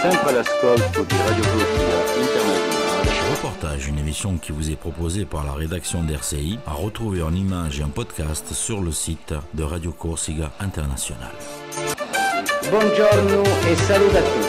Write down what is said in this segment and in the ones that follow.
sempre all'ascolto di Radio Corsica Internazionale. Reportage, une émission qui vous est proposée par la rédaction d'RCI, à retrouver en images et en podcast sur le site de Radio Corsica Internazionale. Buongiorno e saluto a tutti.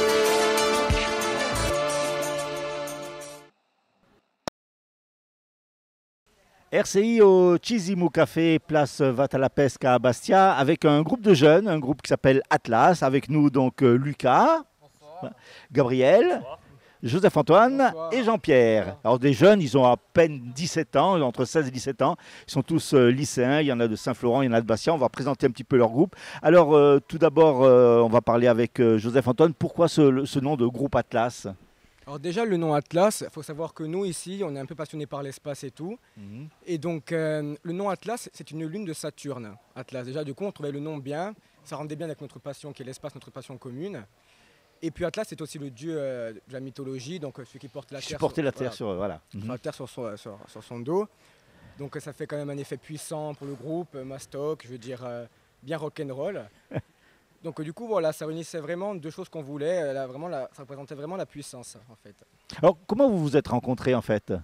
RCI au Cisimu Café, place Vatala-Pesca à Bastia, avec un groupe de jeunes, un groupe qui s'appelle Atlas, avec nous donc Lucas, bonsoir. Gabriel, bonsoir. Joseph-Antoine bonsoir. Et Jean-Pierre. Alors des jeunes, ils ont à peine 17 ans, entre 16 et 17 ans, ils sont tous lycéens, il y en a de Saint-Florent, il y en a de Bastia, on va présenter un petit peu leur groupe. Alors tout d'abord, on va parler avec Joseph-Antoine, pourquoi ce nom de groupe Atlas ? Alors déjà le nom Atlas, il faut savoir que nous ici, on est un peu passionnés par l'espace et tout. Et donc le nom Atlas, c'est une lune de Saturne. Atlas, déjà du coup on trouvait le nom bien, ça rendait bien avec notre passion qui est l'espace, notre passion commune. Et puis Atlas c'est aussi le dieu de la mythologie, donc celui qui porte la terre, la terre sur son dos. Donc ça fait quand même un effet puissant pour le groupe, mastoc, je veux dire bien rock'n'roll. Donc du coup, voilà, ça réunissait vraiment deux choses qu'on voulait. Ça représentait vraiment la puissance, en fait. Alors, comment vous vous êtes rencontrés, en fait ?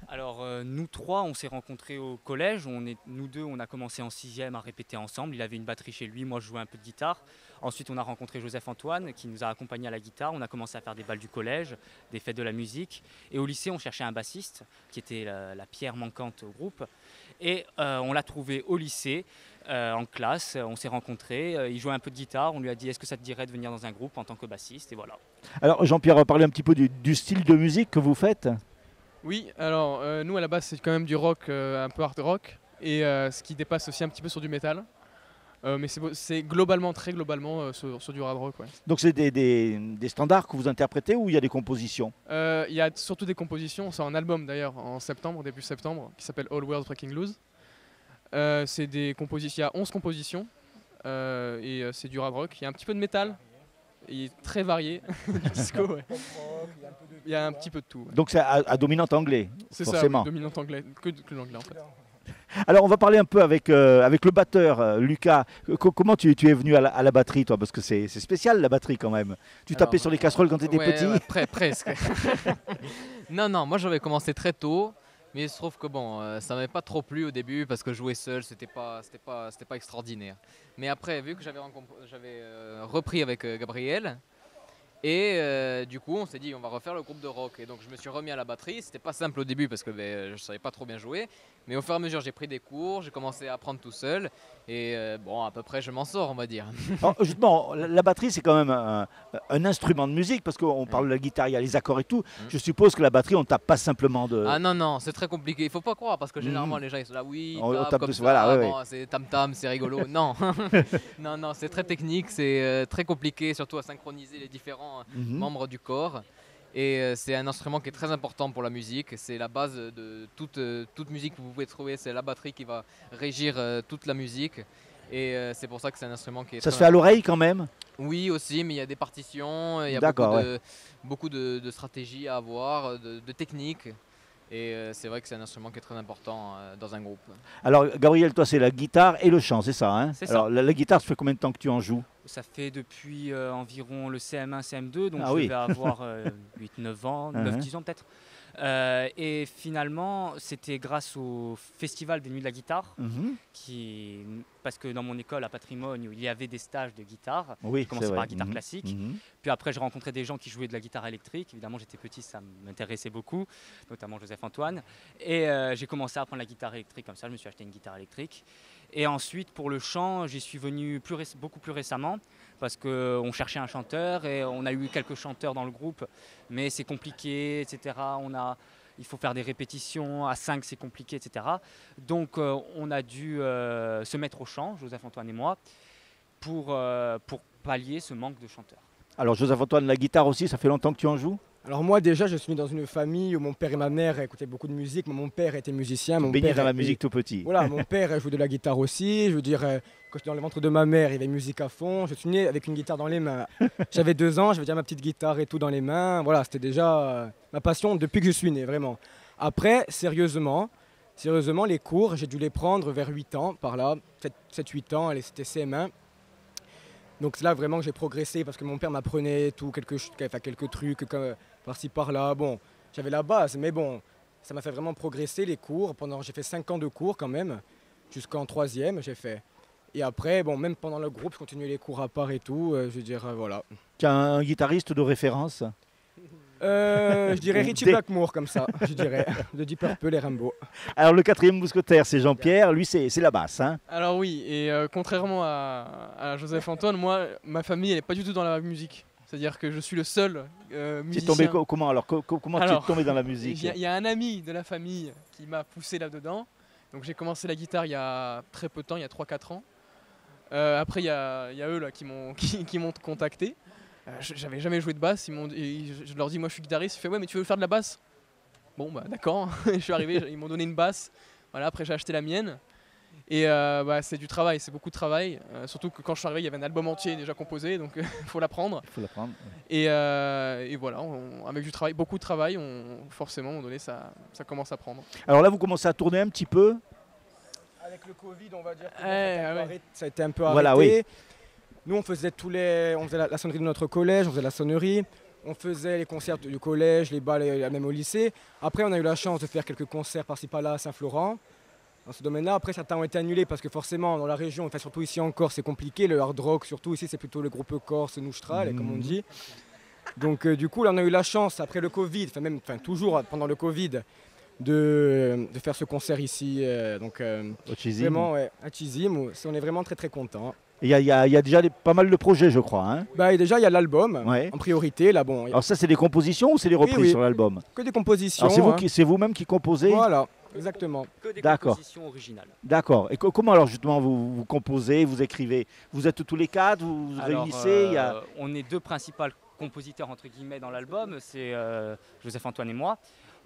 Alors, nous trois, on s'est rencontrés au collège. Nous deux, on a commencé en 6e à répéter ensemble. Il avait une batterie chez lui, moi je jouais un peu de guitare. Ensuite, on a rencontré Joseph-Antoine, qui nous a accompagnés à la guitare. On a commencé à faire des balles du collège, des fêtes de la musique. Et au lycée, on cherchait un bassiste, qui était la pierre manquante au groupe. Et on l'a trouvé au lycée. En classe, on s'est rencontrés, il jouait un peu de guitare, on lui a dit est-ce que ça te dirait de venir dans un groupe en tant que bassiste et voilà. Alors Jean-Pierre, on va parler un petit peu du style de musique que vous faites. Oui, alors nous à la base c'est quand même du rock, un peu hard rock, et ce qui dépasse aussi un petit peu sur du métal. Mais c'est globalement, très globalement sur du hard rock. Ouais. Donc c'est des standards que vous interprétez ou il y a des compositions ? Il y a surtout des compositions, c'est un album d'ailleurs en septembre, début septembre, qui s'appelle All World Breaking Loose. C'est des compositions, il y a 11 compositions et c'est du hard rock. Il y a un petit peu de métal, il est très varié, du disco. Ouais. Il y a un petit peu de tout. Ouais. Donc c'est à dominante anglais, c'est forcément. Ça, oui, dominante anglais, que l'anglais en fait. Alors on va parler un peu avec le batteur Lucas. Comment tu es venu à la batterie toi ? Parce que c'est spécial la batterie quand même. Tu tapais sur les casseroles quand tu étais petit ? Ouais, presque. Non, moi j'avais commencé très tôt. Mais il se trouve que ça m'avait pas trop plu au début parce que jouer seul, c'était pas extraordinaire. Mais après, vu que j'avais repris avec Gabriel, et du coup on s'est dit on va refaire le groupe de rock. Et donc je me suis remis à la batterie. C'était pas simple au début parce que je savais pas trop bien jouer. Mais au fur et à mesure j'ai pris des cours, j'ai commencé à apprendre tout seul. Et à peu près je m'en sors on va dire. Alors, justement, la batterie c'est quand même un instrument de musique parce qu'on parle de la guitare, il y a les accords et tout. Je suppose que la batterie on tape pas simplement de... Ah non, c'est très compliqué. Il faut pas croire parce que généralement les gens ils sont là oui, on tape comme plus, ça, voilà, ouais. C'est tam-tam, c'est rigolo. Non, non, c'est très technique, c'est très compliqué, surtout à synchroniser les différents membres du corps. Et c'est un instrument qui est très important pour la musique. C'est la base de toute musique que vous pouvez trouver. C'est la batterie qui va régir toute la musique. Et c'est pour ça que c'est un instrument qui est... Ça se fait à l'oreille quand même ? Oui aussi, mais il y a des partitions, il y a beaucoup de stratégies à avoir, de techniques. Et c'est vrai que c'est un instrument qui est très important dans un groupe. Alors Gabriel, toi c'est la guitare et le chant, c'est ça hein ? C'est Alors ça. La guitare, ça fait combien de temps que tu en joues ? Ça fait depuis environ le CM1, CM2, donc oui. je vais avoir 8-9 ans, 9-10 ans peut-être. Et finalement, c'était grâce au Festival des Nuits de la Guitare, parce que dans mon école à Patrimoine, il y avait des stages de guitare. J'ai commencé par la guitare classique. Puis après, je rencontrais des gens qui jouaient de la guitare électrique. Évidemment, j'étais petit, ça m'intéressait beaucoup, notamment Joseph-Antoine. Et j'ai commencé à apprendre la guitare électrique comme ça. Je me suis acheté une guitare électrique. Et ensuite, pour le chant, j'y suis venu beaucoup plus récemment parce qu'on cherchait un chanteur et on a eu quelques chanteurs dans le groupe, mais c'est compliqué, etc. Il faut faire des répétitions, à 5 c'est compliqué, etc. Donc on a dû se mettre au chant, Joseph-Antoine et moi, pour pallier ce manque de chanteurs. Alors Joseph-Antoine, la guitare aussi, ça fait longtemps que tu en joues ? Alors moi déjà je suis dans une famille où mon père et ma mère écoutaient beaucoup de musique. Mon père était musicien. Mon baigné père dans la musique tout petit. Voilà, mon père jouait de la guitare aussi. Je veux dire, quand j'étais dans le ventre de ma mère, il y avait musique à fond. Je suis né avec une guitare dans les mains. J'avais 2 ans, j'avais déjà ma petite guitare et tout dans les mains. Voilà, c'était déjà ma passion depuis que je suis né, vraiment. Après, sérieusement, les cours, j'ai dû les prendre vers 8 ans, par là, 7-8 ans, allez, c'était CM1. Donc c'est là vraiment que j'ai progressé parce que mon père m'apprenait tout, quelques trucs comme, par-ci par-là. Bon, j'avais la base, mais bon, ça m'a fait vraiment progresser les cours. J'ai fait 5 ans de cours quand même, jusqu'en 3e j'ai fait. Et après, bon, même pendant le groupe, je continuais les cours à part et tout, je veux dire, voilà. Tu as un guitariste de référence? Je dirais Richie Blackmore comme ça, je dirais, de Deep Purple et Rainbow. Alors le 4e mousquetaire, c'est Jean-Pierre, lui c'est la basse. Hein. Alors oui, et contrairement à Joseph-Antoine, moi, ma famille, elle n'est pas du tout dans la musique. C'est-à-dire que je suis le seul musicien. Tu es tombé comment alors comment tu es tombé dans la musique? Il y a un ami de la famille qui m'a poussé là-dedans. Donc j'ai commencé la guitare il y a très peu de temps, il y a 3-4 ans. Après, il y a eux là, qui m'ont contacté. J'avais jamais joué de basse, je leur dis moi je suis guitariste, ils font ouais mais tu veux faire de la basse? Bon bah d'accord, je suis arrivé, ils m'ont donné une basse, voilà, après j'ai acheté la mienne et c'est du travail, c'est beaucoup de travail, surtout que quand je suis arrivé il y avait un album entier déjà composé donc il faut l'apprendre. Il faut l'apprendre. Et voilà, avec du travail, beaucoup de travail, forcément à un moment donné ça commence à prendre. Alors là vous commencez à tourner un petit peu? Avec le Covid on va dire que ça a été un peu arrêté. Voilà, oui. Nous, on faisait la sonnerie de notre collège, on faisait la sonnerie, on faisait les concerts du collège, les balles, même au lycée. Après, on a eu la chance de faire quelques concerts par-ci par-là à Saint-Florent, dans ce domaine-là. Après, certains ont été annulés parce que forcément, dans la région, enfin, surtout ici en Corse, c'est compliqué. Le hard rock, surtout ici, c'est plutôt le groupe corse, Noustral, comme on dit. Donc, du coup, là, on a eu la chance, après le Covid, toujours pendant le Covid, de faire ce concert ici. Au Chizim. Vraiment, à Chizim, on est vraiment très, très contents. Il y a déjà pas mal de projets, je crois. Hein. Et déjà, il y a l'album, en priorité. Là, bon, alors ça, c'est des compositions ou c'est des reprises sur l'album? Que des compositions. Alors c'est vous-même qui composez? Voilà, exactement. Que des compositions originales. D'accord. Et comment alors justement vous composez, vous écrivez? Vous êtes tous les 4, vous vous réunissez On est 2 principaux compositeurs entre guillemets dans l'album, c'est Joseph-Antoine et moi.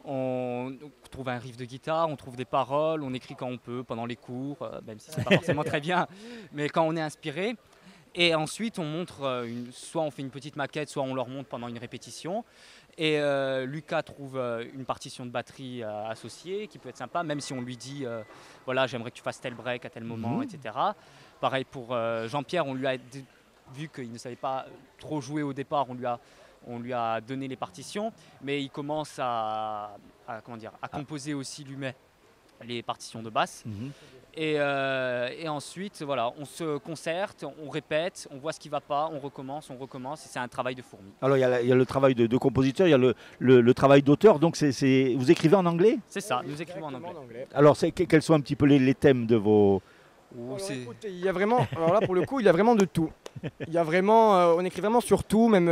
On trouve un riff de guitare, on trouve des paroles, on écrit quand on peut, pendant les cours, même si c'est pas forcément très bien, mais quand on est inspiré. Et ensuite, on montre, soit on fait une petite maquette, soit on leur montre pendant une répétition. Et Lucas trouve une partition de batterie associée, qui peut être sympa, même si on lui dit, voilà, j'aimerais que tu fasses tel break à tel moment, etc. Pareil pour Jean-Pierre, on lui a, vu qu'il ne savait pas trop jouer au départ, on lui a donné les partitions, mais il commence à composer aussi lui-même les partitions de basse. Et ensuite, voilà, on se concerte, on répète, on voit ce qui ne va pas, on recommence, et c'est un travail de fourmi. Alors il y a le travail de compositeur, il y a le travail d'auteur, donc vous écrivez en anglais? C'est ça, nous écrivons en anglais. Alors quels sont un petit peu les thèmes de vos... Écoute, il y a vraiment, alors là pour le coup, il y a vraiment de tout. Il y a vraiment, on écrit vraiment sur tout, même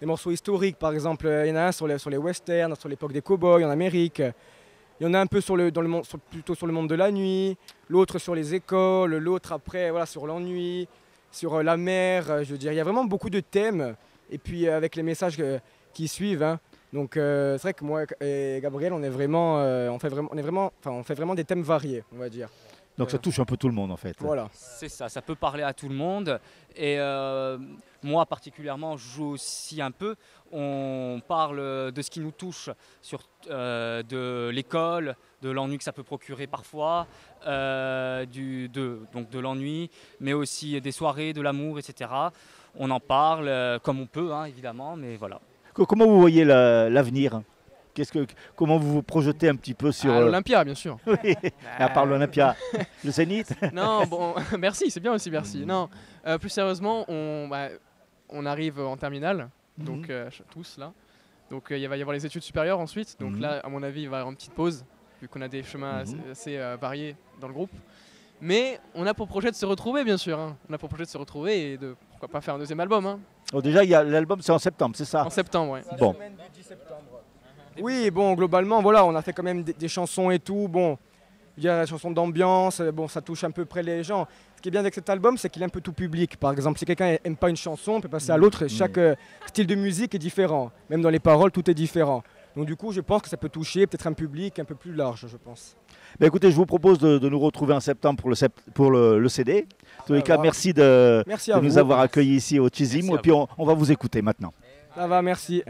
des morceaux historiques par exemple. Il y en a un sur les westerns, sur l'époque des cow-boys en Amérique. Il y en a un peu plutôt sur le monde de la nuit, l'autre sur les écoles, l'autre après voilà, sur l'ennui, sur la mer. Je veux dire, il y a vraiment beaucoup de thèmes. Et puis avec les messages qui suivent. Hein. Donc c'est vrai que moi et Gabriel, on fait vraiment des thèmes variés, on va dire. Donc ça touche un peu tout le monde en fait. Voilà. C'est ça, ça peut parler à tout le monde. Et moi particulièrement, je joue aussi un peu. On parle de ce qui nous touche, de l'école, de l'ennui que ça peut procurer parfois, donc de l'ennui, mais aussi des soirées, de l'amour, etc. On en parle comme on peut, hein, évidemment, mais voilà. Comment vous voyez l'avenir ? Comment vous vous projetez un petit peu sur... l'Olympia, bien sûr. Oui, à part l'Olympia, le Zénith. Non, bon, merci, c'est bien aussi, merci. Non, plus sérieusement, on arrive en terminale, donc tous là. Donc il va y avoir les études supérieures ensuite. Donc là, à mon avis, il va y avoir une petite pause, vu qu'on a des chemins assez variés dans le groupe. Mais on a pour projet de se retrouver, bien sûr. Hein. On a pour projet de se retrouver et de, pourquoi pas faire un deuxième album. Hein. Oh, déjà, l'album, c'est en septembre, c'est ça? En septembre, oui. Bon. Semaine du 10 septembre. Oui, bon, globalement, voilà, on a fait quand même des chansons et tout. Bon, il y a la chanson d'ambiance, bon, ça touche à peu près les gens. Ce qui est bien avec cet album, c'est qu'il est un peu tout public. Par exemple, si quelqu'un n'aime pas une chanson, on peut passer à l'autre. Chaque style de musique est différent. Même dans les paroles, tout est différent. Donc du coup, je pense que ça peut toucher peut-être un public un peu plus large, je pense. Ben écoutez, je vous propose de nous retrouver en septembre pour le CD. En tous les cas, merci de nous avoir accueillis ici au Chizim. Et puis on va vous écouter maintenant. Ça va, merci.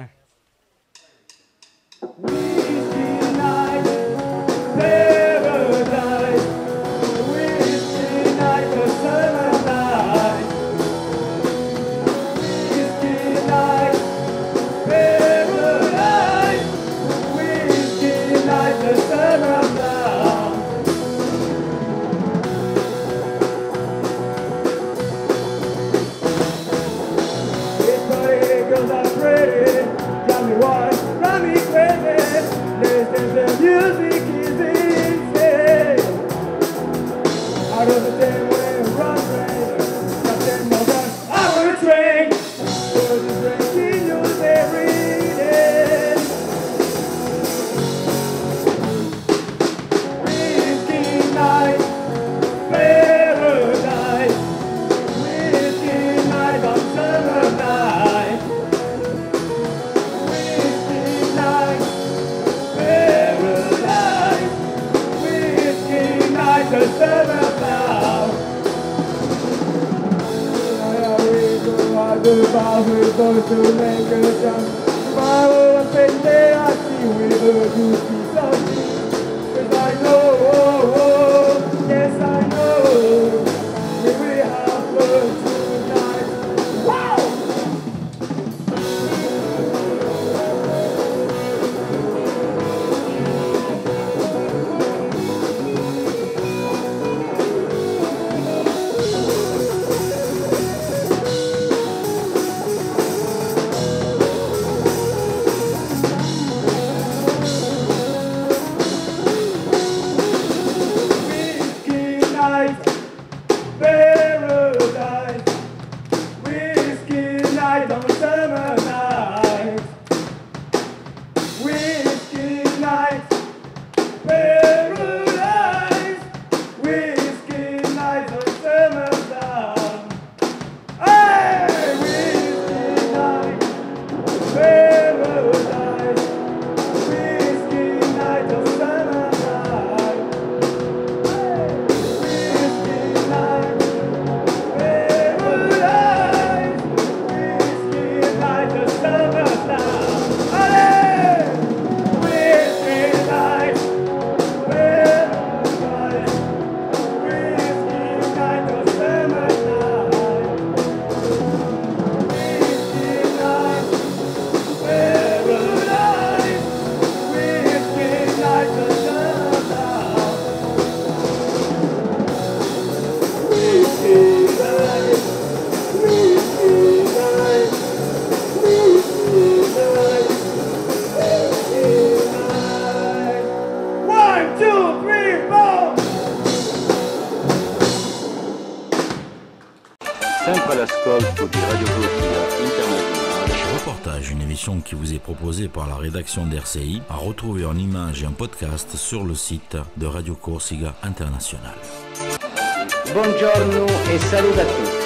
Sempre all'ascolto di Radio Corsica Internazionale. Reportage, une émission qui vous est proposée par la rédaction d'RCI, à retrouver en images et en podcast sur le site de Radio Corsica Internazionale. Buongiorno e saluto a tutti.